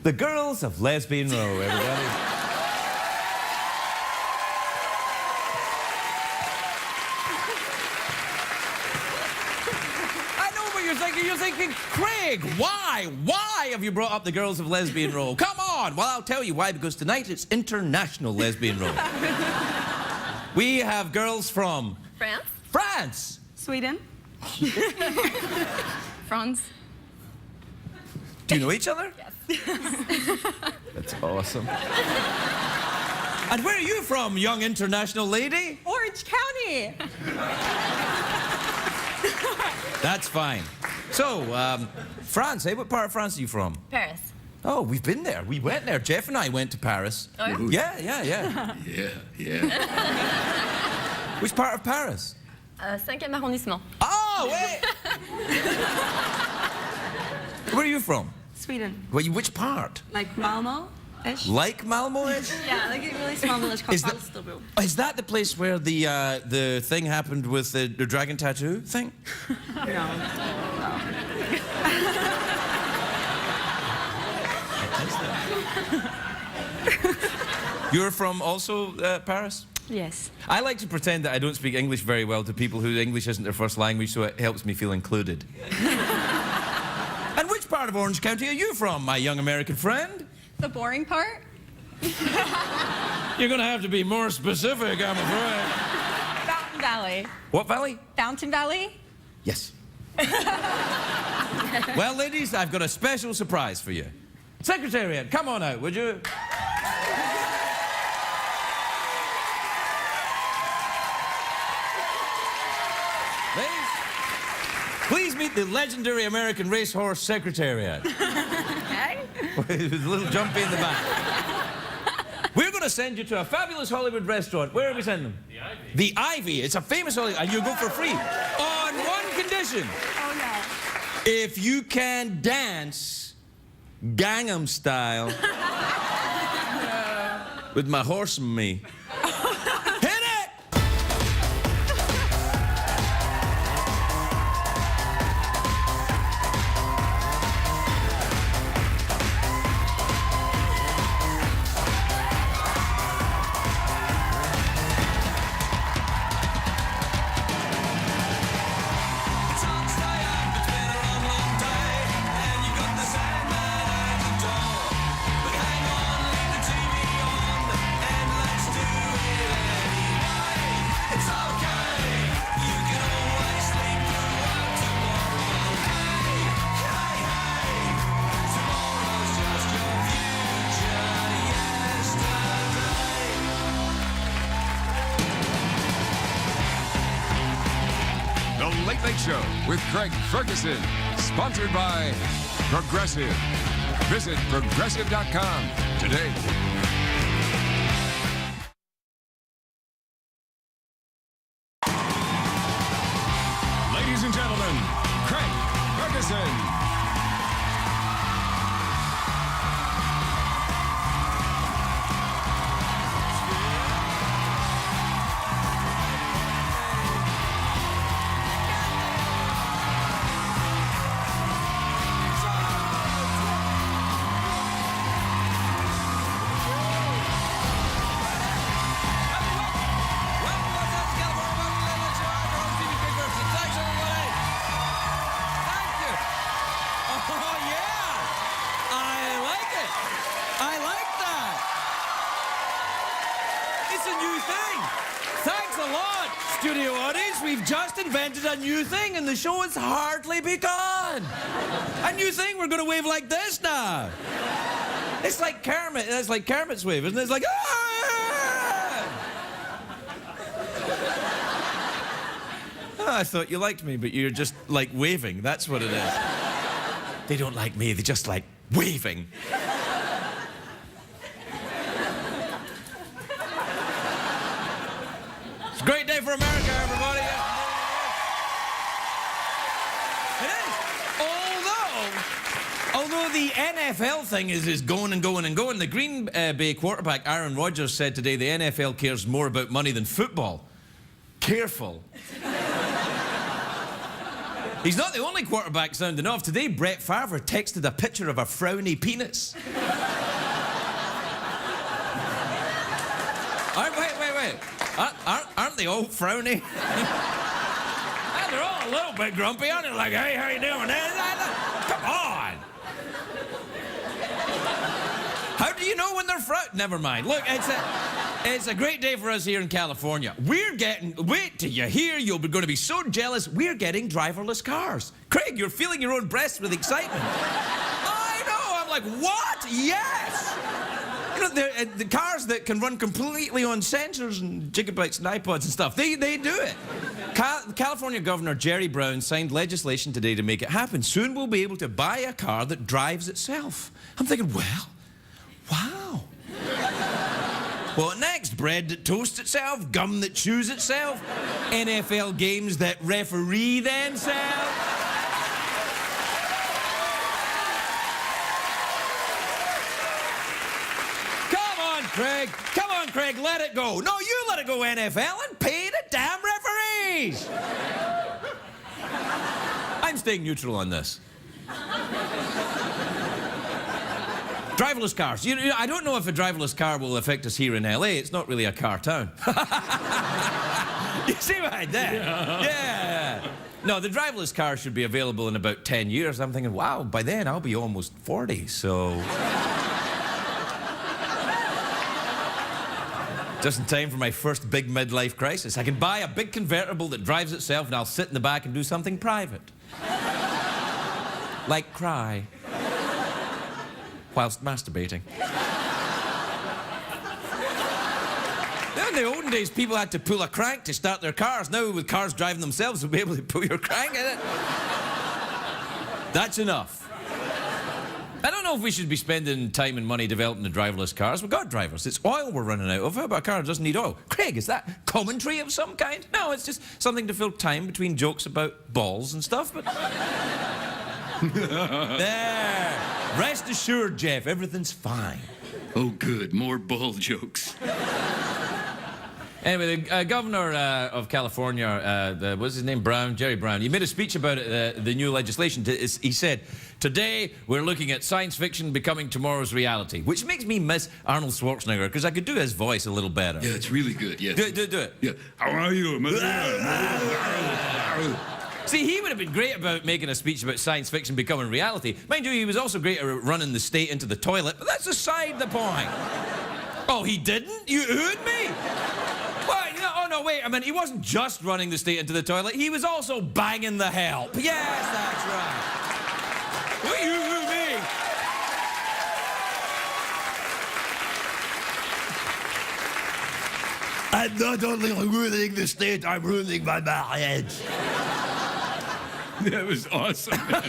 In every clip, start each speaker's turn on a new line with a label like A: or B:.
A: The girls of Lesbian Row, everybody. I know what you're thinking. You're thinking, Craig, why? Why have you brought up the girls of Lesbian Row? Come on! Well, I'll tell you why, because tonight it's International Lesbian Row. We have girls from...
B: France.
A: France!
C: Sweden.
B: France.
A: Do you know each other?
B: Yes.
A: That's awesome. And where are you from, young international lady?
C: Orange County.
A: That's fine. So, France, eh? What part of France are you from?
B: Paris.
A: Oh, we've been there. We went there. Jeff and I went to Paris.
B: Oh, yeah?
A: Yeah.
D: Yeah.
A: Which part of Paris?
B: 5e arrondissement.
A: Oh, wait! Where are you from?
C: Sweden.
A: Well, which part?
C: Like Malmo-ish.
A: Like Malmo-ish?
C: Yeah, like a really small village called Falsterbo.
A: Is that the place where the thing happened with the dragon tattoo thing?
C: No.
A: You're from also Paris?
C: Yes.
A: I like to pretend that I don't speak English very well to people whose English isn't their first language, so it helps me feel included. And which part of Orange County are you from, my young American friend?
C: The boring part?
A: You're going to have to be more specific, I'm afraid.
C: Fountain Valley.
A: What valley?
C: Fountain Valley?
A: Yes. Well, ladies, I've got a special surprise for you. Secretariat, come on out, would you? Ladies, please meet the legendary American racehorse Secretariat.
B: Okay.
A: With a little jumpy in the back. We're going to send you to a fabulous Hollywood restaurant. Where are we sending them? The Ivy. The Ivy. It's a famous Hollywood, and you go for free. On one condition.
C: Oh, no.
A: If you can dance Gangnam Style with my horse and me. Hit it!
D: The Late Late Show with Craig Ferguson. Sponsored by Progressive. Visit Progressive.com today. Ladies and gentlemen, Craig Ferguson.
A: Studio audience, we've just invented a new thing and the show has hardly begun. A new thing, we're going to wave like this now. It's like Kermit, it's like Kermit's wave, isn't it? It's like, ah! Oh, I thought you liked me, but you're just like waving, that's what it is. They don't like me, they just like waving. It's a great day for America, everybody. It is. Although the NFL thing is going and going and going, the Green Bay quarterback Aaron Rodgers said today the NFL cares more about money than football. Careful. He's not the only quarterback sounding off. Today, Brett Favre texted a picture of a frowny penis. Aren't they all frowny? And they're all a little bit grumpy, aren't they? Like, hey, how you doing? Come on. How do you know when they're Never mind. Look, it's a great day for us here in California. We're getting, wait till you hear, you're going to be so jealous, we're getting driverless cars. Craig, you're feeling your own breasts with excitement. I know, I'm like, what? Yes! You know, the cars that can run completely on sensors and gigabytes and iPods and stuff, they do it. California Governor Jerry Brown signed legislation today to make it happen. Soon we'll be able to buy a car that drives itself. I'm thinking, well, wow. What next? Bread that toasts itself? Gum that chews itself? NFL games that referee themselves? Craig, come on, Craig, let it go. No, you let it go, NFL, and pay the damn referees. I'm staying neutral on this. Driverless cars. You know, I don't know if a driverless car will affect us here in LA. It's not really a car town. You see what I did? Yeah. No, the driverless car should be available in about 10 years. I'm thinking, wow, by then I'll be almost 40, so... Just in time for my first big midlife crisis. I can buy a big convertible that drives itself and I'll sit in the back and do something private. Like cry. Whilst masturbating. Now, in the olden days, people had to pull a crank to start their cars. Now, with cars driving themselves, they'll be able to pull your crank in it. That's enough. I don't know if we should be spending time and money developing the driverless cars. We've got drivers. It's oil we're running out of. How about a car that doesn't need oil? Craig, is that commentary of some kind? No, it's just something to fill time between jokes about balls and stuff, but... There. Rest assured, Jeff, everything's fine.
E: Oh, good. More ball jokes.
A: Anyway, the governor of California, what's his name? Brown, Jerry Brown, he made a speech about the new legislation. He said, today we're looking at science fiction becoming tomorrow's reality, which makes me miss Arnold Schwarzenegger, because I could do his voice a little better.
E: Yeah, it's really good, yes.
A: Do it.
E: Yeah. How are you?
A: See, he would have been great about making a speech about science fiction becoming reality. Mind you, he was also great at running the state into the toilet, but that's aside the point. Oh, he didn't? You oohed me? What? No, oh, no, wait a minute. He wasn't just running the state into the toilet. He was also banging the help. Yes, that's right. What you ooh me? I'm not only ruining the state, I'm ruining my marriage.
E: That was awesome, man.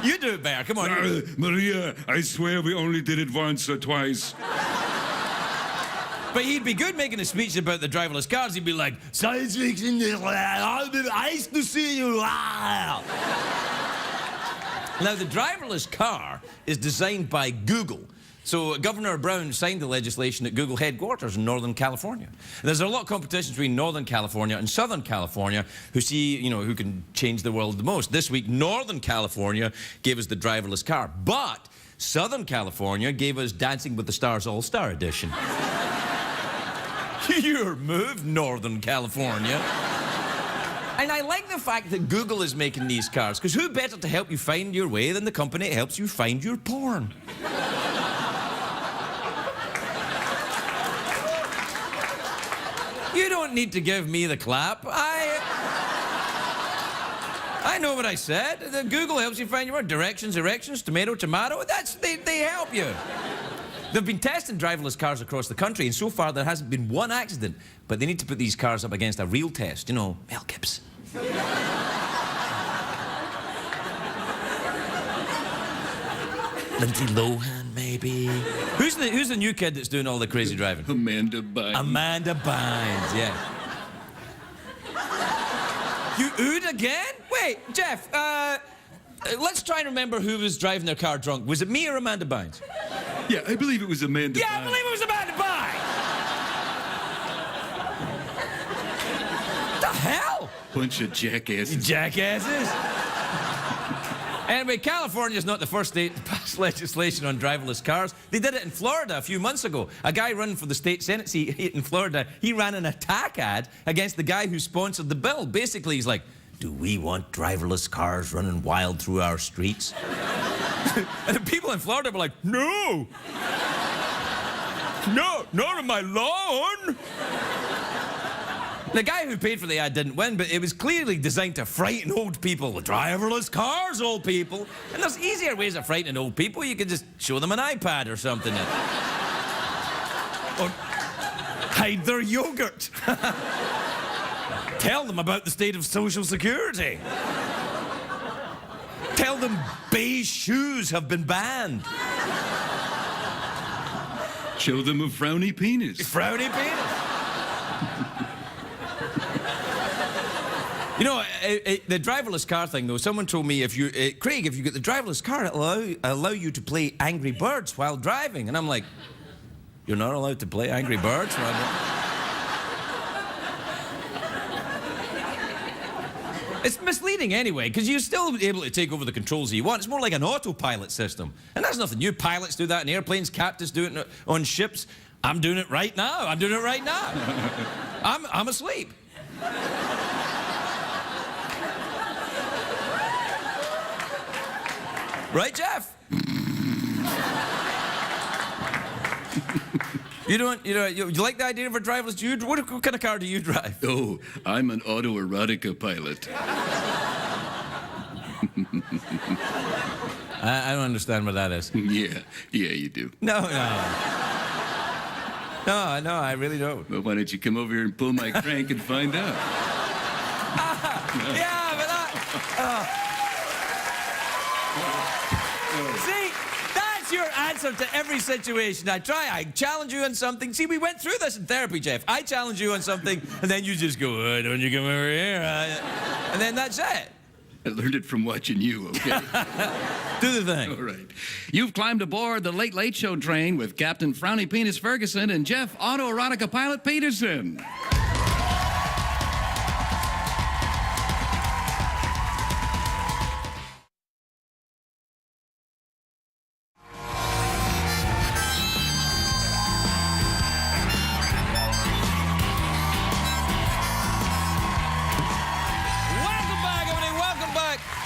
A: You do it, Bear. Come on.
E: Maria, I swear we only did it once or twice.
A: But he'd be good making a speech about the driverless cars. He'd be like, science fiction, nice to see you. Now, the driverless car is designed by Google. So Governor Brown signed the legislation at Google headquarters in Northern California. There's a lot of competition between Northern California and Southern California who see, you know, who can change the world the most. This week, Northern California gave us the driverless car, but Southern California gave us Dancing with the Stars All-Star Edition. Your move, Northern California. And I like the fact that Google is making these cars, because who better to help you find your way than the company that helps you find your porn? You don't need to give me the clap. I know what I said. Google helps you find your word. Directions, erections, tomato, tomato. They help you. They've been testing driverless cars across the country, and so far there hasn't been one accident. But they need to put these cars up against a real test. You know, Mel Gibson. Lindsay Lohan, maybe. Who's the new kid that's doing all the crazy driving?
E: Amanda Bynes.
A: Amanda Bynes, yeah. You oohed again? Wait, Jeff, let's try and remember who was driving their car drunk. Was it me or Amanda Bynes?
E: Yeah, I believe it was Amanda Bynes.
A: Yeah, I believe it was Amanda Bynes! The hell?
E: Bunch of jackasses.
A: Jackasses? Anyway, California's not the first state to pass this legislation on driverless cars. They did it in Florida a few months ago. A guy running for the state Senate seat in Florida, he ran an attack ad against the guy who sponsored the bill. Basically, he's like, do we want driverless cars running wild through our streets? And the people in Florida were like, no! No, not on my lawn! The guy who paid for the ad didn't win, but it was clearly designed to frighten old people. Driverless cars, old people. And there's easier ways of frightening old people. You could just show them an iPad or something. Or hide their yogurt. Tell them about the state of Social Security. Tell them beige shoes have been banned.
E: Show them a frowny penis.
A: Frowny penis. You know, the driverless car thing, though, someone told me if you... Craig, if you get the driverless car, it'll allow you to play Angry Birds while driving. And I'm like, you're not allowed to play Angry Birds while driving? It's misleading anyway, because you're still able to take over the controls that you want. It's more like an autopilot system. And that's nothing new. Pilots do that in airplanes, captains do it on ships. I'm doing it right now. I'm doing it right now. I'm asleep. Right, Jeff? You like the idea of a driverless? What kind of car do you drive?
F: Oh, I'm an autoerotica pilot.
A: I don't understand what that is.
F: Yeah, you do.
A: No, I really don't.
F: Well, why don't you come over here and pull my crank and find out?
A: Yeah, but See, that's your answer to every situation. I challenge you on something. See, we went through this in therapy, Jeff. I challenge you on something, and then you just go, oh, don't you come over here? And then that's it.
F: I learned it from watching you, okay?
A: Do the thing.
F: All right. You've climbed aboard the Late Late Show train with Captain Frowny Penis Ferguson and Jeff Autoerotica Pilot Peterson.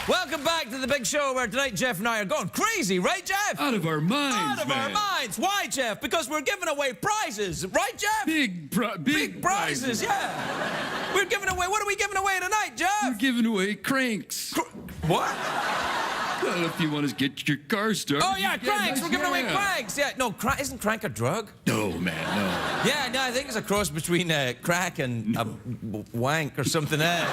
A: Welcome back to the big show where tonight Jeff and I are going crazy, right, Jeff?
F: Out of our minds,
A: Out of our minds. Why, Jeff? Because we're giving away prizes, right, Jeff?
F: Big
A: prizes, yeah. We're giving away, what are we giving away tonight, Jeff?
F: We're giving away cranks.
A: What?
F: Well, if you want to get your car started.
A: Oh, yeah, cranks. We're giving away cranks. Yeah, no, isn't crank a drug?
F: No, man, no.
A: Yeah, no, I think it's a cross between crack and a wank or something else.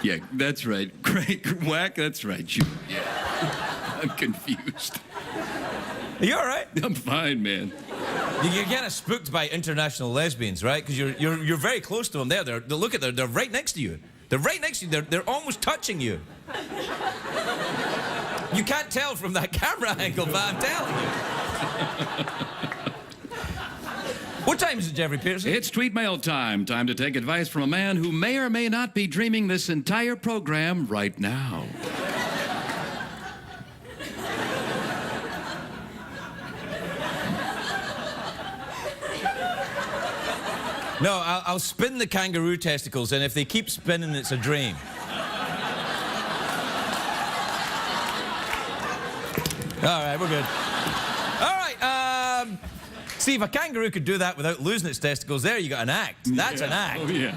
F: Yeah, that's right. Crank, whack, that's right. Yeah. I'm confused.
A: Are you all right?
F: I'm fine, man.
A: You're kind of spooked by international lesbians, right? Because you're very close to them there. They're right next to you. They're right next to you. They're almost touching you. You can't tell from that camera angle, but I'm telling you. What time is it, Jeffrey Peterson?
F: It's tweet mail time. Time to take advice from a man who may or may not be dreaming this entire program right now.
A: No, I'll spin the kangaroo testicles, and if they keep spinning, it's a dream. All right, we're good. All right, see, if a kangaroo could do that without losing its testicles, there you got an act. That's an act.
F: Oh, yeah.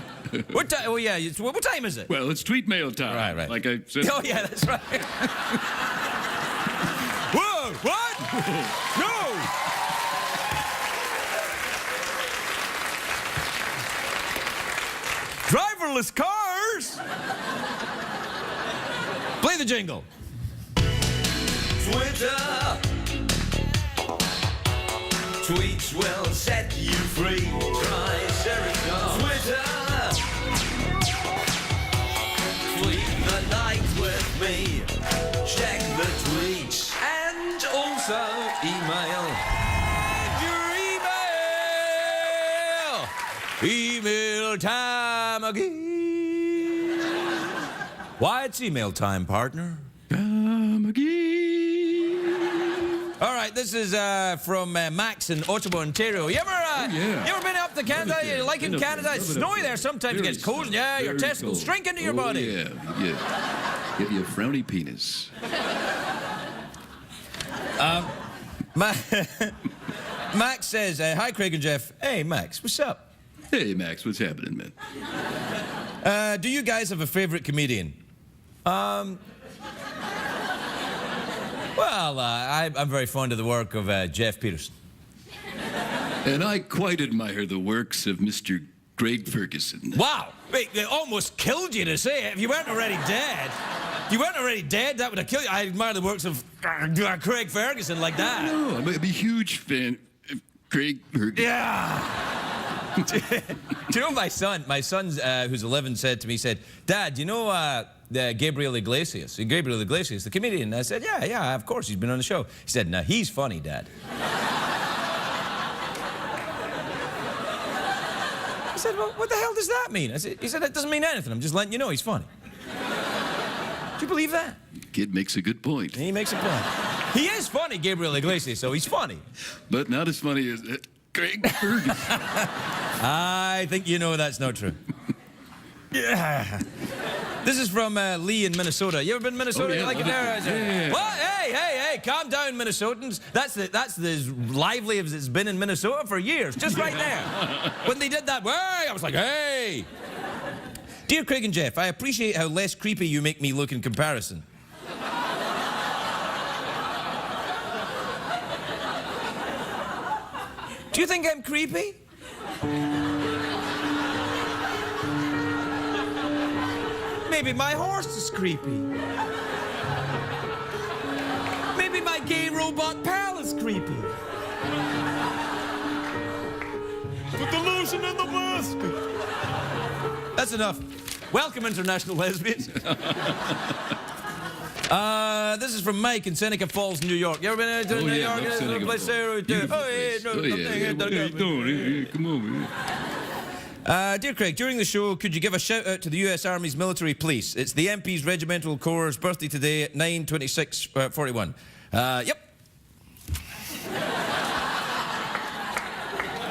A: What time is it?
F: Well, it's tweet mail time.
A: Right.
F: Like I said.
A: Oh, yeah, that's right. Whoa, what? No! Driverless cars? Play the jingle. Twitter. Tweets will set you free. Try sharing on Twitter. Tweet the night with me. Check the tweets and also email. And your email time again. Why, it's email time, partner.
F: Time again.
A: right, this is from Max in Ottawa, Ontario. You ever,
E: yeah.
A: you ever been up to Canada?
E: Yeah.
A: You liking
E: Been up
A: Canada?
E: there.
A: It's
E: Love it up
A: snowy
E: there.
A: there. Sometimes it
E: Very
A: gets cold.
E: cold.
A: Yeah, your
E: Very
A: testicles
E: cold.
A: shrink into your
E: Oh,
A: body.
F: Yeah. Give you a frowny penis.
A: Max says, hi, Craig and Jeff. Hey, Max, what's up?
F: Hey, Max, what's happening, man?
A: Do you guys have a favorite comedian? Well, I'm very fond of the work of Jeff Peterson.
F: And I quite admire the works of Mr. Craig Ferguson.
A: Wow! Wait, they almost killed you to say it. If you weren't already dead, that would have killed you. I admire the works of Craig Ferguson like that.
F: No, I'm a huge fan of Craig Ferguson.
A: Yeah. Do you know my son's who's 11 said to me, Dad, you know Gabriel Iglesias, the comedian? And I said, yeah, of course, he's been on the show. He said, no, he's funny, Dad. I said, well, what the hell does that mean? He said, that doesn't mean anything. I'm just letting you know he's funny. Do you believe that?
F: Kid makes a good point.
A: He makes a point. He is funny, Gabriel Iglesias, so he's funny.
F: But not as funny as Craig Ferguson.
A: I think you know that's not true. Yeah. This is from Lee in Minnesota. You ever been to Minnesota?
F: Oh, yeah,
A: You like it
F: love
A: there?
F: it. Yeah.
A: What? Hey, calm down, Minnesotans. That's as lively as it's been in Minnesota for years. Just right there. When they did that, hey, I was like, hey. Dear Craig and Jeff, I appreciate how less creepy you make me look in comparison. Do you think I'm creepy? Maybe my horse is creepy. Maybe my gay robot pal is creepy. Put the lotion in the basket. That's enough. Welcome, international lesbians. This is from Mike in Seneca Falls, New York. You ever been to New York?
F: love Seneca
A: Place
F: Falls.
A: there.
F: Beautiful place. Oh, yeah.
E: Hey, come over.
A: Dear Craig, during the show, could you give a shout out to the U.S. Army's military police? It's the MP's Regimental Corps' birthday today at 9/26/41. Yep.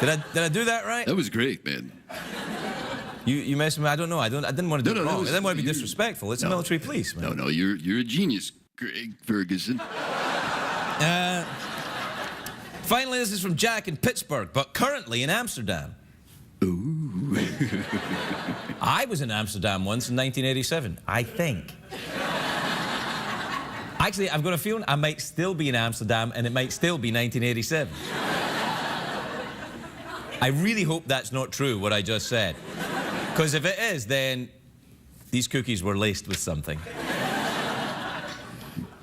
A: Did I do that right?
F: That was great, man.
A: You messed with me? I don't know. I didn't want to do it wrong. I didn't want to be
F: you-
A: disrespectful. It's military police, man.
F: No, you're a genius, Craig Ferguson.
A: Finally, this is from Jack in Pittsburgh, but currently in Amsterdam.
F: Ooh.
A: I was in Amsterdam once in 1987, I think. Actually, I've got a feeling I might still be in Amsterdam and it might still be 1987. I really hope that's not true, what I just said. Because if it is, then these cookies were laced with something.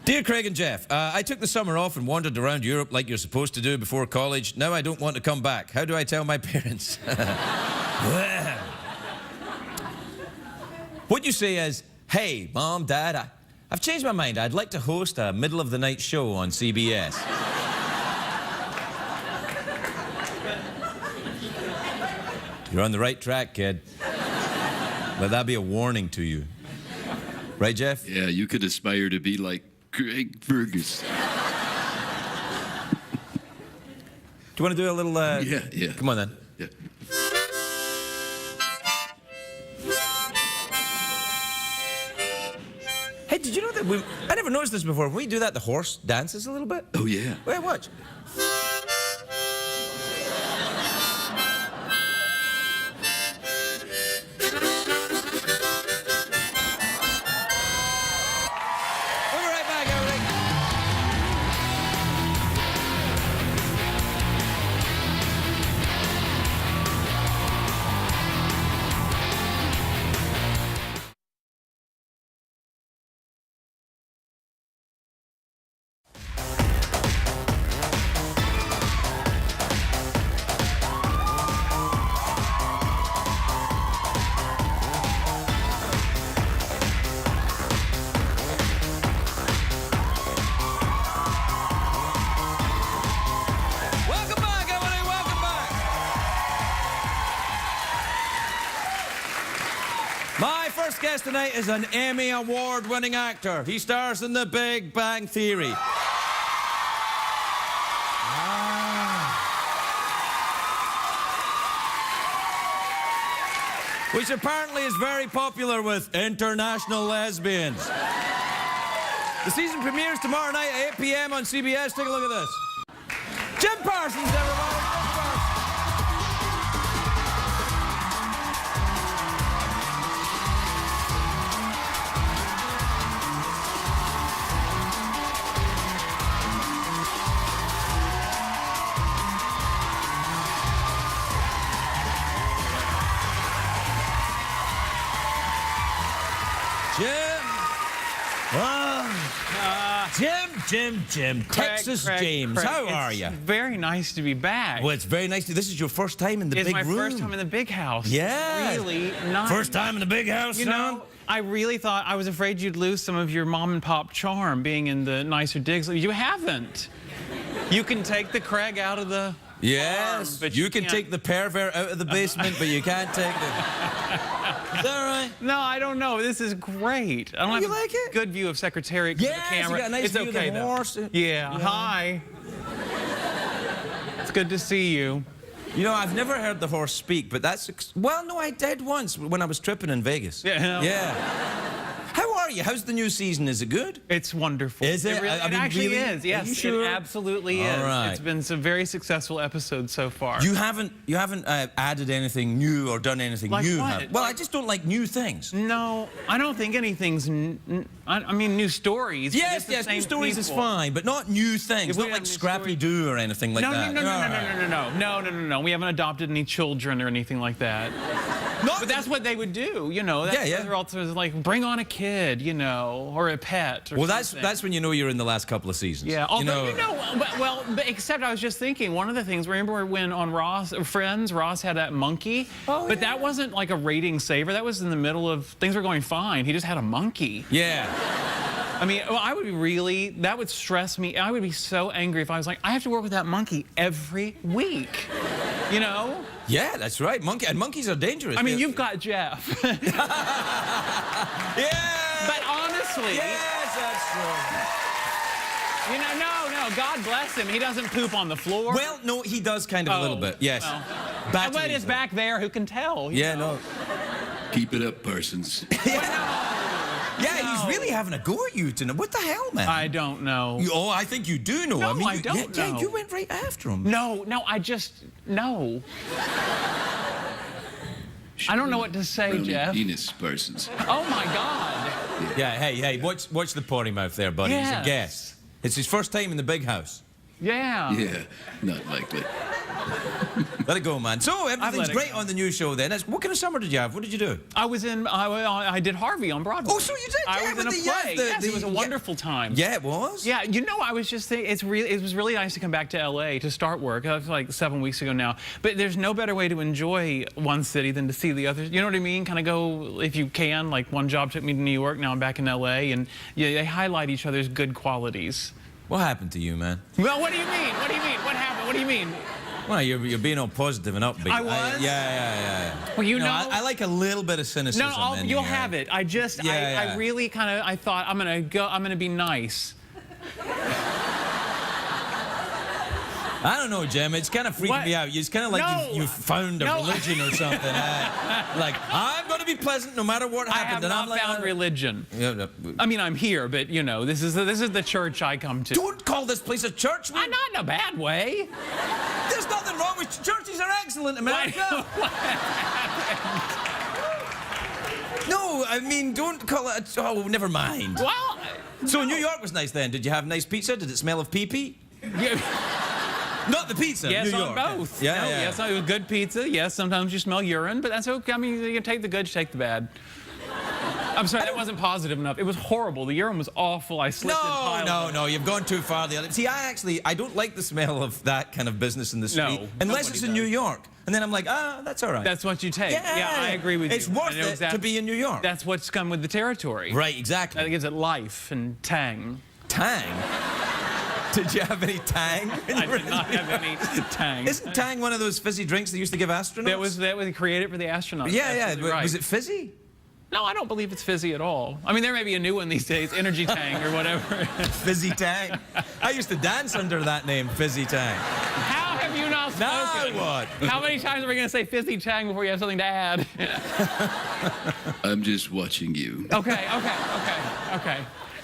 A: Dear Craig and Jeff, I took the summer off and wandered around Europe like you're supposed to do before college. Now I don't want to come back. How do I tell my parents? What you say is, hey, Mom, Dad, I've changed my mind. I'd like to host a middle-of-the-night show on CBS. You're on the right track, kid. Let that be a warning to you. Right, Jeff?
F: Yeah, you could aspire to be like Craig Ferguson.
A: Do you want to do a little...
F: Yeah.
A: Come on, then.
F: Yeah.
A: Hey, did you know that I never noticed this before. When we do that, the horse dances a little bit.
F: Oh, yeah.
A: Wait, watch. We'll be right back, everybody. Welcome back, everybody. Welcome back. My first guest tonight is an Emmy Award-winning actor. He stars in The Big Bang Theory. which apparently is very popular with international lesbians. The season premieres tomorrow night at 8 p.m. on CBS. Take a look at this. Jim Parsons, everybody. Jim Parsons. Jim. Texas
G: Craig,
A: James, how are
G: it's
A: you?
G: Very nice to be back.
A: Well, it's very nice to. This is your first time in the
G: It's
A: big
G: my
A: room.
G: first time in the big house.
A: Yeah.
G: It's really nice.
A: First time in the big house,
G: You
A: son?
G: know, I really thought, I was afraid you'd lose some of your mom and pop charm being in the nicer digs. You haven't. You can take the Craig out of the
A: Yes,
G: farm, but
A: you can
G: can't-
A: take the pervert out of the basement, but you can't take the... Is that right?
G: No, I don't know. This is great. I don't have
A: you
G: a
A: like it?
G: good view of Secretariat 'cause of
A: Yes,
G: the
A: you
G: camera.
A: got a nice
G: It's
A: view of the
G: okay though.
A: horse.
G: Yeah. Hi. It's good to see you.
A: You know, I've never heard the horse speak, but that's... Well, no, I did once when I was tripping in Vegas.
G: Yeah.
A: Yeah. How are you? How's the new season? Is it good?
G: It's wonderful.
A: Is it?
G: Really,
A: I mean,
G: it actually
A: really?
G: is. Yes,
A: Are you sure?
G: it absolutely
A: All
G: is.
A: right.
G: It's been some very successful episodes so far.
A: You haven't added anything new or done anything
G: Like
A: new,
G: what?
A: have you? Well, I just don't like new things.
G: No, I don't think anything's. I mean, new stories. but
A: Yes,
G: it's the
A: yes, new
G: same
A: stories is
G: people.
A: fine, but not new things.
G: If we
A: Not like
G: have new
A: Scrappy Doo or anything like
G: No,
A: that.
G: no. We haven't adopted any children or anything like that.
A: Not
G: But that's what they would do, you know.
A: Yeah, yeah.
G: They're also like, bring on a kid, you know, or a pet. Or
A: Well,
G: something.
A: that's when you know you're in the last couple of seasons.
G: Yeah, although, but except I was just thinking, one of the things, remember when on Friends, Ross had that monkey?
A: Oh,
G: but
A: yeah.
G: that wasn't like a rating saver. That was in the middle of, things were going fine. He just had a monkey.
A: Yeah.
G: I mean, well, I would be really, that would stress me. I would be so angry if I was like, I have to work with that monkey every week, you know?
A: Yeah, that's right. Monkeys are dangerous.
G: I mean, you've got Jeff.
A: Yeah.
G: But honestly,
A: Yes, that's true.
G: you know, no, God bless him. He doesn't poop on the floor.
A: Well, no, he does kind of a little bit. Yes.
G: Well.
A: Back to
G: But
A: these,
G: it's
A: though.
G: back there. Who can tell? you
A: Yeah,
G: know?
A: no.
D: Keep it up, Parsons.
A: Yeah, he's really having a go at you tonight. What the hell, man?
G: I don't know.
A: Oh, I think you do know.
G: No,
A: I mean,
G: I don't
A: yeah,
G: know.
A: you went right after him.
G: No, I just, no. I don't know what to say,
D: Brownie
G: Jeff.
D: penis, Parsons.
G: Oh, my God.
A: Yeah, hey, watch the potty mouth there, buddy. He's a
G: Yes.
A: guest. It's his first time in the big house.
G: Yeah.
D: Yeah, not likely.
A: Let it go, man. So everything's
G: let it
A: great
G: go.
A: on the new show then. What kind of summer did you have? What did you do?
G: I did Harvey on Broadway.
A: Oh, so you did?
G: I
A: Yeah,
G: was in a
A: with
G: play.
A: the-
G: Yes, it was a wonderful time.
A: Yeah, it was.
G: Yeah, you know, I was just thinking, it was really nice to come back to LA to start work. That was like 7 weeks ago now. But there's no better way to enjoy one city than to see the other. You know what I mean? Kind of go, if you can, like one job took me to New York, now I'm back in LA, and yeah, they highlight each other's good qualities.
A: What happened to you, man?
G: Well, what do you mean? What do you mean? What happened? What do you mean?
A: Well, you're being all positive and upbeat.
G: I was?
A: Yeah.
G: Well, you know.
A: I like a little bit of cynicism.
G: No,
A: in
G: you'll
A: here.
G: have it. I just,
A: Yeah.
G: I really kind of, I thought, I'm gonna be nice.
A: I don't know, Jim. It's kind of freaking
G: What?
A: me out. It's kind of like
G: No.
A: you've found a
G: No.
A: religion or something. Like, I'm going to be pleasant no matter what
G: I
A: happens.
G: have
A: and
G: not
A: I'm like,
G: found religion.
A: Yeah,
G: I mean, I'm here, but you know, this is the church I come to.
A: don't call this place a church.
G: I'm not in a bad way.
A: There's nothing wrong with churches. Are excellent, America. No, I mean, don't call it. Oh, never mind.
G: Well,
A: So New York was nice then. Did you have nice pizza? Did it smell of pee-pee? Not the pizza.
G: yes,
A: New
G: on
A: York.
G: both.
A: Yeah,
G: No,
A: yeah.
G: Yes, it was good pizza. Yes, sometimes you smell urine, but that's okay. I mean, you take the good, you take the bad. I'm sorry, that wasn't positive enough. It was horrible. The urine was awful. I slipped in piles of it.
A: No, you've gone too far. See, I don't like the smell of that kind of business in the street.
G: No,
A: unless
G: nobody
A: it's in
G: does.
A: New York. And then I'm like, that's all right.
G: That's what you take.
A: Yeah,
G: I agree with you.
A: It's worth
G: I know
A: it to be in New York.
G: That's what's come with the territory.
A: Right, exactly.
G: That gives it life and tang.
A: Tang? Did you have any Tang?
G: I did not have any tang.
A: Isn't Tang one of those fizzy drinks they used to give astronauts?
G: That was created for the astronauts.
A: Yeah,
G: Absolutely right.
A: Was it fizzy?
G: No, I don't believe it's fizzy at all. I mean, there may be a new one these days, Energy Tang or whatever.
A: Fizzy Tang. I used to dance under that name, Fizzy Tang.
G: How have you not Well
A: Now
G: spoken.
A: what?
G: How many times are we going to say fizzy tang before you have something to add?
F: I'm just watching you.
G: Okay.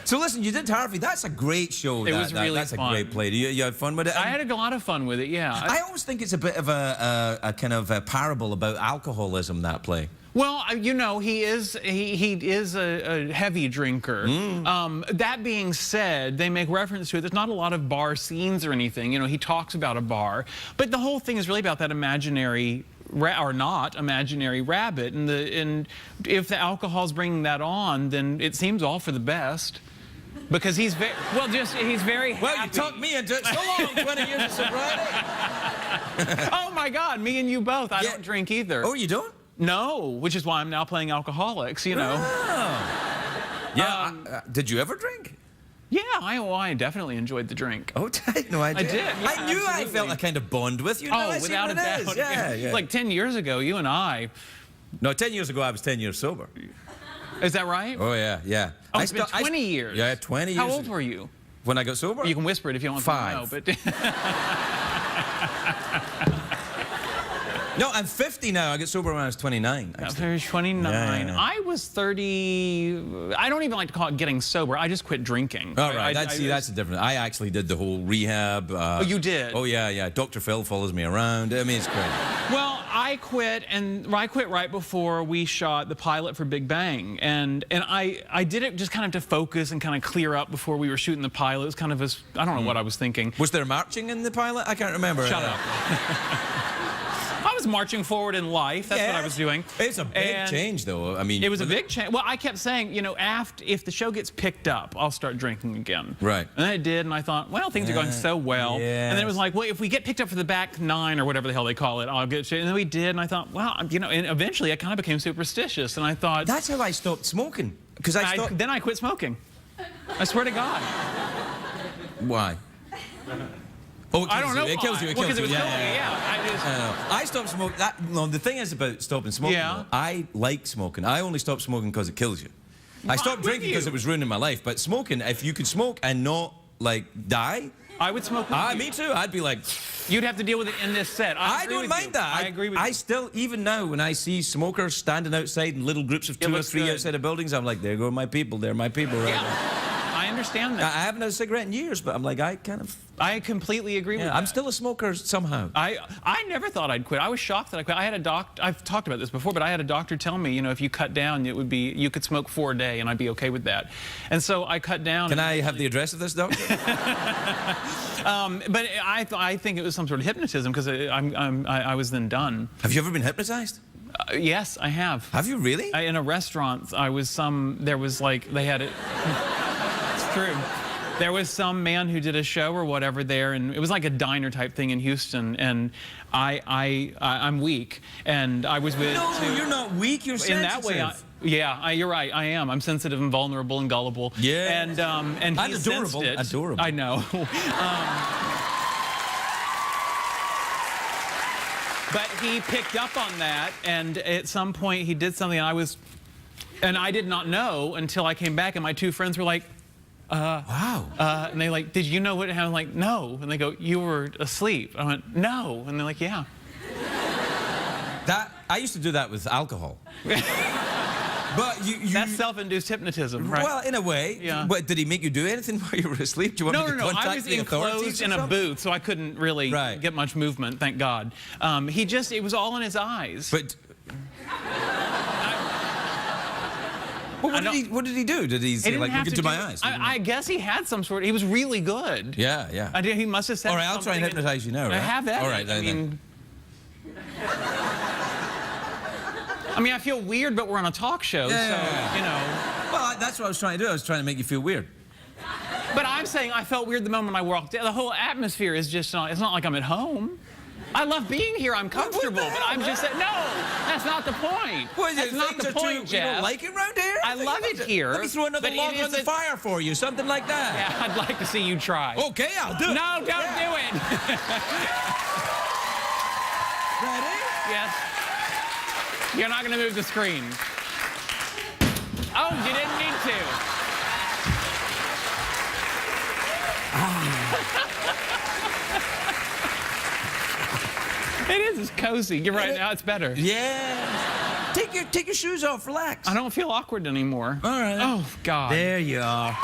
A: So listen, you did Harvey. That's a great show.
G: It was really
A: That's
G: fun.
A: a great play. You had fun with it?
G: I had a lot of fun with it, yeah.
A: I always think it's a bit of a kind of a parable about alcoholism, that play.
G: Well, you know, he is a heavy drinker. That being said, they make reference to it. There's not a lot of bar scenes or anything. You know, he talks about a bar, but the whole thing is really about that imaginary or not imaginary rabbit, and if the alcohol's bringing that on, then it seems all for the best. Because he's very he's very happy.
A: Well, you talked me into it. So long, 20 years of sobriety.
G: Oh my God, me and you both. I don't drink either.
A: Oh, you don't?
G: No, which is why I'm now playing alcoholics, you know.
A: Oh. Yeah. Did you ever drink?
G: Yeah, I definitely enjoyed the drink.
A: Oh, no, I did.
G: I did, yeah,
A: I knew I
G: absolutely.
A: felt a kind of bond with you. Now I
G: Oh,
A: see
G: without a
A: what it is.
G: doubt.
A: Yeah.
G: Like 10 years ago, you and I.
A: No, 10 years ago, I was 10 years sober.
G: Is that right?
A: Oh, yeah.
G: Oh, it's been 20 years.
A: Yeah, 20 years.
G: How old were you?
A: When I got sober?
G: You can whisper it if you want
A: 5.
G: to know. But
A: No, I'm 50 now. I got sober when I was 29. Actually.
G: I was 29.
A: Yeah.
G: I was 30. I don't even like to call it getting sober. I just quit drinking.
A: All right, that's the difference. I actually did the whole rehab.
G: Oh, you did?
A: Oh, yeah. Dr. Phil follows me around. I mean, it's great.
G: Well, I quit right before we shot the pilot for Big Bang, and I did it just kind of to focus and kind of clear up before we were shooting the pilot. It was kind of I don't know what I was thinking.
A: Was there marching in the pilot? I can't remember.
G: Shut up. I was marching forward in life. That's what I was doing.
A: It's a big change, though. I mean,
G: it was a big change. Well, I kept saying, you know, if the show gets picked up, I'll start drinking again.
A: Right.
G: And then it did, and I thought, well, things are going so well.
A: Yes.
G: And then it was like, well, if we get picked up for the back 9 or whatever the hell they call it, I'll get. And then we did, and I thought, well, you know, and eventually I kind of became superstitious, and I thought
A: that's how I stopped smoking. Because
G: then I quit smoking. I swear to God.
A: Why? Oh,
G: I don't know.
A: It kills you. It kills
G: because
A: you.
G: it was killing me. Yeah.
A: I stopped smoking. No, the thing is about stopping smoking.
G: Yeah.
A: Though, I like smoking. I only stopped smoking because it kills you. I stopped drinking because it was ruining my life. But smoking, if you could smoke and not like die,
G: I would smoke with you.
A: me too. I'd be like,
G: You'd have to deal with it in this set.
A: I don't mind that.
G: I agree with you.
A: I still, even now, when I see smokers standing outside in little groups of 2 or
G: looks
A: 3
G: good.
A: outside of buildings, I'm like, there go my people. They're my people right now.
G: I understand that.
A: I haven't had a cigarette in years, but I'm like,
G: I completely agree with that.
A: I'm still a smoker somehow.
G: I never thought I'd quit. I was shocked that I quit. I had a doctor. I've talked about this before, but I had a doctor tell me, you know, if you cut down, you could smoke 4 a day, and I'd be okay with that. And so I cut down.
A: Can I have the address of this doctor?
G: But I think it was some sort of hypnotism because I was then done.
A: Have you ever been hypnotized?
G: Yes, I have.
A: Have you really?
G: In a restaurant, there was like they had it. It's true. There was some man who did a show or whatever there, and it was like a diner type thing in Houston. And I'm weak, and I was with.
A: No, you're not weak. You're sensitive.
G: In that way, you're right. I am. I'm sensitive and vulnerable and gullible.
A: Yeah.
G: And he
A: adorable.
G: sensed it.
A: Adorable.
G: I know. But he picked up on that, and at some point he did something and I did not know until I came back, and my 2 friends were like,
A: wow.
G: and they like, did you know what happened? I'm like, no. And they go, you were asleep. I went, no. And they're like, yeah.
A: I used to do that with alcohol. But
G: That's self-induced hypnotism, right?
A: Well, in a way.
G: Yeah.
A: But did he make you do anything while you were asleep? Do you want me to contact
G: I was
A: the authorities
G: enclosed in a booth, so I couldn't really get much movement, thank God. It was all in his eyes.
A: But... Well, what did he do? Did he say, like, look into my eyes?
G: I guess he had some sort. He was really good.
A: Yeah.
G: He must have said
A: All right, I'll try and hypnotize you now, right?
G: I have that.
A: All right,
G: I mean, I feel weird, but we're on a talk show, so, you know.
A: Well, that's what I was trying to do. I was trying to make you feel weird.
G: But I'm saying I felt weird the moment I walked in. The whole atmosphere is just not, it's not like I'm at home. I love being here. I'm comfortable, but I'm just saying, no, that's not the point. That's not the point, Jeff.
A: You don't like it around here?
G: I love it here.
A: Let me throw another log on the fire for you, something like that.
G: Yeah, I'd like to see you try.
A: Okay, I'll do it.
G: No, don't do it.
A: Ready?
G: Yes. You're not going to move the screen. Oh, you didn't need to. It is. It's cozy. You're right. Now it's better.
A: Yeah. Take your shoes off. Relax.
G: I don't feel awkward anymore.
A: All right.
G: Oh, God.
A: There you are.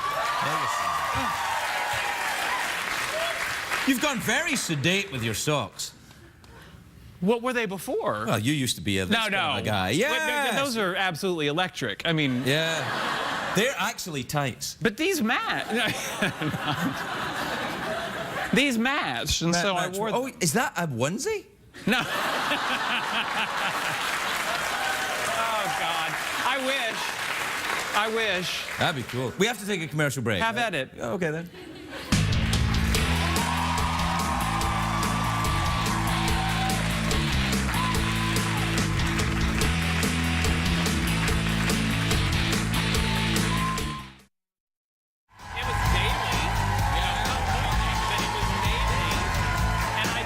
A: You've gone very sedate with your socks.
G: What were they before?
A: Well, you used to be a
G: no.
A: guy. Yeah.
G: Those are absolutely electric. I mean.
A: Yeah. They're actually tights.
G: But these these matched, and so I wore them.
A: Oh, is that a onesie?
G: No. Oh, God. I wish.
A: That'd be cool. We have to take a commercial break.
G: Have at it.
A: Okay, then.
G: It was daily. Yeah. But it was daily. And I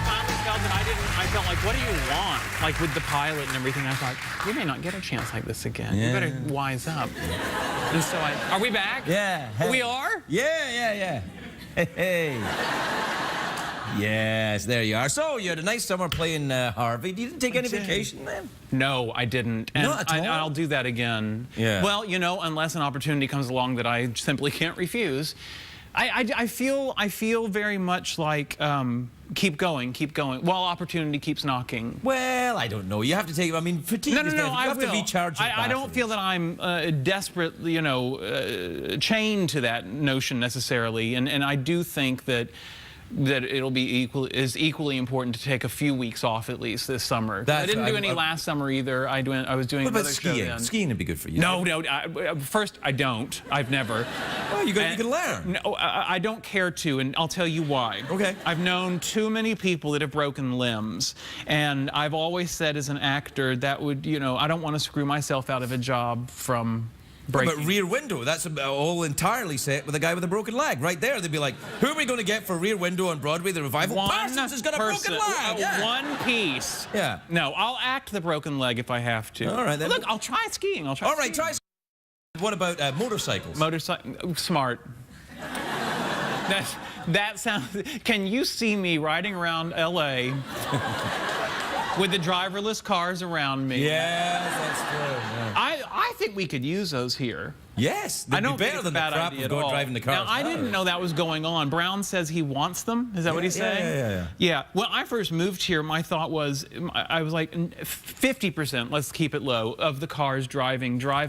G: finally felt that I felt like, what do you want? Like with the pilot and everything, I thought, we may not get a chance like this again.
A: Yeah.
G: You better wise up. And so are we back?
A: Yeah. Hey.
G: We are?
A: Yeah. Hey. Yes, there you are. So you had a nice summer playing Harvey. You didn't take any vacation then?
G: No, I didn't. And
A: Not at all?
G: I'll do that again.
A: Yeah.
G: Well, you know, unless an opportunity comes along that I simply can't refuse. I feel very much like keep going while opportunity keeps knocking.
A: Well, I don't know. You have to take. I mean, fatigue.
G: No,
A: is different.
G: I
A: You have
G: will.
A: to recharge. Your
G: I don't feel that I'm desperately, chained to that notion necessarily, and I do think that it'll be equally important to take a few weeks off at least this summer. I didn't do any last summer either. I was doing
A: What about
G: another show
A: skiing?
G: then.
A: Skiing would be good for you.
G: No. First, I don't. I've never.
A: Oh, you can learn.
G: No, I don't care to, and I'll tell you why.
A: Okay.
G: I've known too many people that have broken limbs, and I've always said as an actor that would, I don't want to screw myself out of a job from breaking.
A: But Rear Window, that's all entirely set with a guy with a broken leg. Right there, they'd be like, who are we going to get for Rear Window on Broadway, the revival? Parsons has got a broken leg. Yeah.
G: One piece.
A: Yeah.
G: No, I'll act the broken leg if I have to.
A: All right, then.
G: Look, I'll try skiing. All
A: right, try. What about motorcycles?
G: Smart. That sounds. Can you see me riding around L.A. with the driverless cars around me?
A: Yes, that's true. Yeah.
G: I think we could use those here.
A: Yes,
G: I don't
A: be
G: think
A: better
G: it's
A: than
G: a bad
A: the crap
G: idea
A: of
G: at all.
A: driving the car.
G: Now, I didn't know that was going on. Brown says he wants them. Is that what he's saying?
A: Yeah.
G: When I first moved here, my thought was, I was like, 50%, let's keep it low, of the cars drive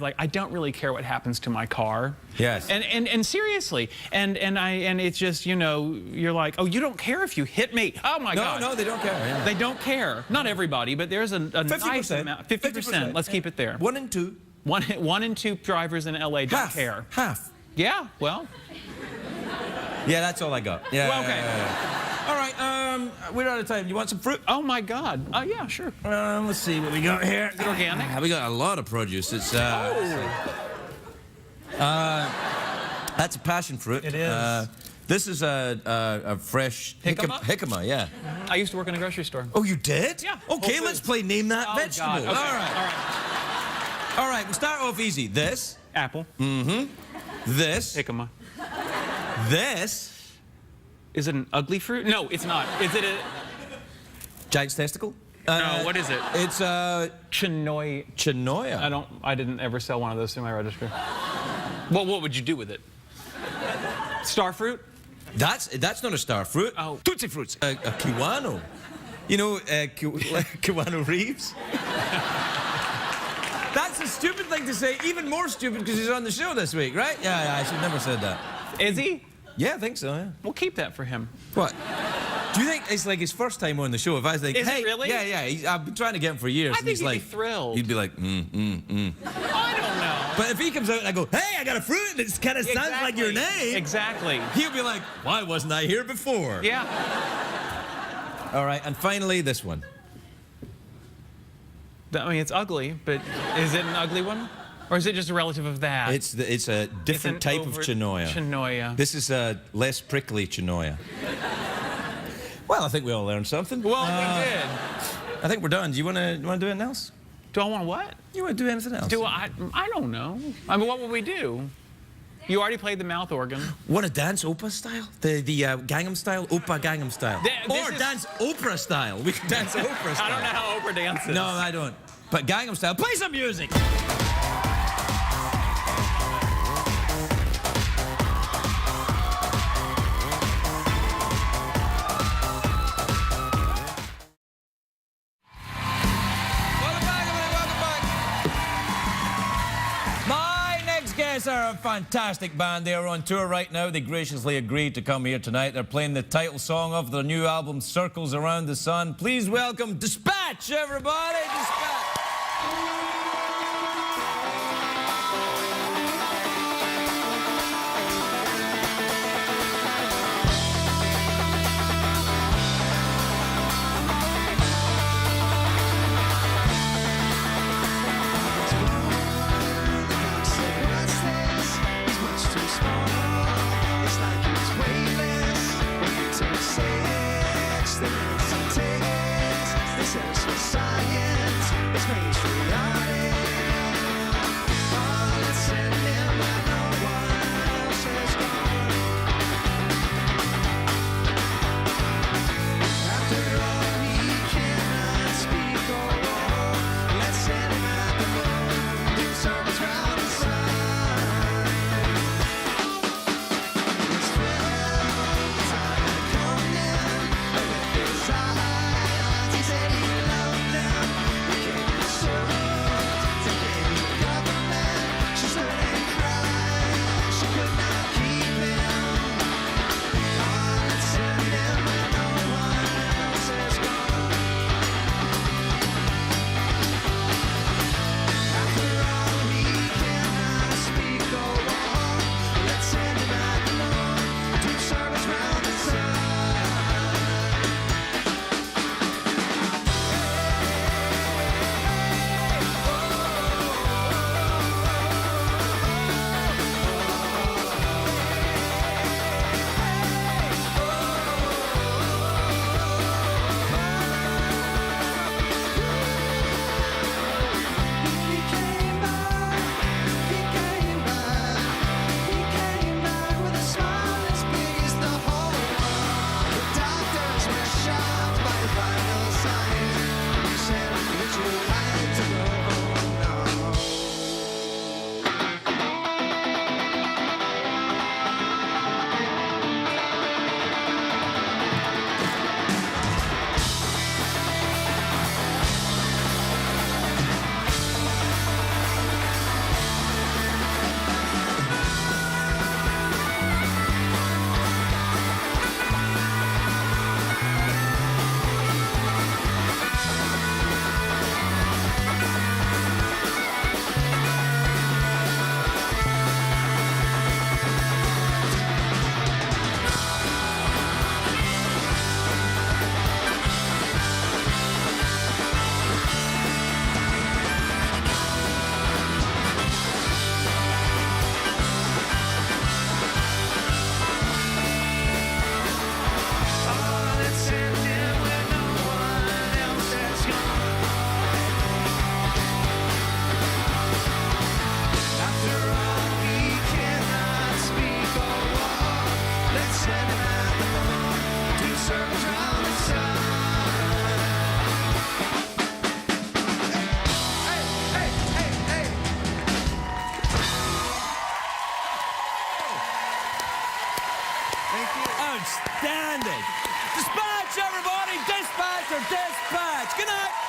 G: like, I don't really care what happens to my car.
A: Yes.
G: And seriously, and it's just, you're like, oh, you don't care if you hit me. Oh my God.
A: No, they don't care. Yeah.
G: They don't care. Not everybody, but there's a nice amount. 50%. Let's keep it there.
A: 1 and 2.
G: One and two drivers in LA don't care.
A: Half.
G: Yeah, well.
A: Yeah, that's all I got. Yeah.
G: Well, okay.
A: All right, we're out of time. You want some fruit?
G: Oh my God. Oh yeah, sure.
A: Let's see what we got here.
G: Is it organic?
A: We got a lot of produce. It's that's a passion fruit.
G: It is.
A: This is a fresh
G: Jicama?
A: jicama, yeah.
G: I used to work in a grocery store.
A: Oh, you did?
G: Yeah.
A: Okay,
G: Whole
A: let's
G: Foods.
A: play Name That
G: Oh,
A: Vegetable.
G: God. Okay.
A: All right.
G: All right.
A: All right, we'll start off easy. This.
G: Apple.
A: This.
G: Jicama.
A: This.
G: Is it an ugly fruit? No, it's not. Is it a...
A: Giant's testicle.
G: No, what is it?
A: It's
G: Chinoy.
A: Chinoya.
G: I didn't ever sell one of those through my register. Well, what would you do with it? Star fruit?
A: That's not a star fruit.
G: Oh.
A: Tootsie Fruits. A kiwano. You know, Kiwano Reeves? That's a stupid thing to say, even more stupid because he's on the show this week, right? Yeah, I should never said that.
G: Is he?
A: Yeah, I think so, yeah.
G: We'll keep that for him.
A: What? Do you think it's like his first time on the show? If I was like,
G: Is it
A: hey,
G: really?
A: yeah, I've been trying to get him for years.
G: I
A: and
G: think
A: he's
G: he'd
A: like,
G: be thrilled.
A: He'd be like,
G: I don't know.
A: But if he comes out and I go, hey, I got a fruit and it kind of sounds like your name,
G: Exactly.
A: he'll be like, why wasn't I here before?
G: Yeah.
A: All right, and finally this one.
G: I mean, it's ugly, but is it an ugly one? Or is it just a relative of that?
A: It's a different type of chinoya.
G: Chinoya.
A: This is a less prickly chinoya. Well, I think we all learned something.
G: Well, we did.
A: I think we're done. Do you want to do anything else?
G: Do I want what?
A: You want to do anything else?
G: Do I don't know. I mean, what would we do? You already played the mouth organ.
A: Want to dance Opa style? The Gangnam style? Opa Gangnam style. Or dance opera style. We can dance opera style.
G: I don't know how Oprah dances.
A: No, I don't. But Gangnam Style, play some music. My next guests are a fantastic band. They are on tour right now. They graciously agreed to come here tonight. They're playing the title song of their new album, Circles Around the Sun. Please welcome Dispatch, everybody. Dispatch. Outstanding. Dispatch, everybody. Dispatch or dispatch. Good night.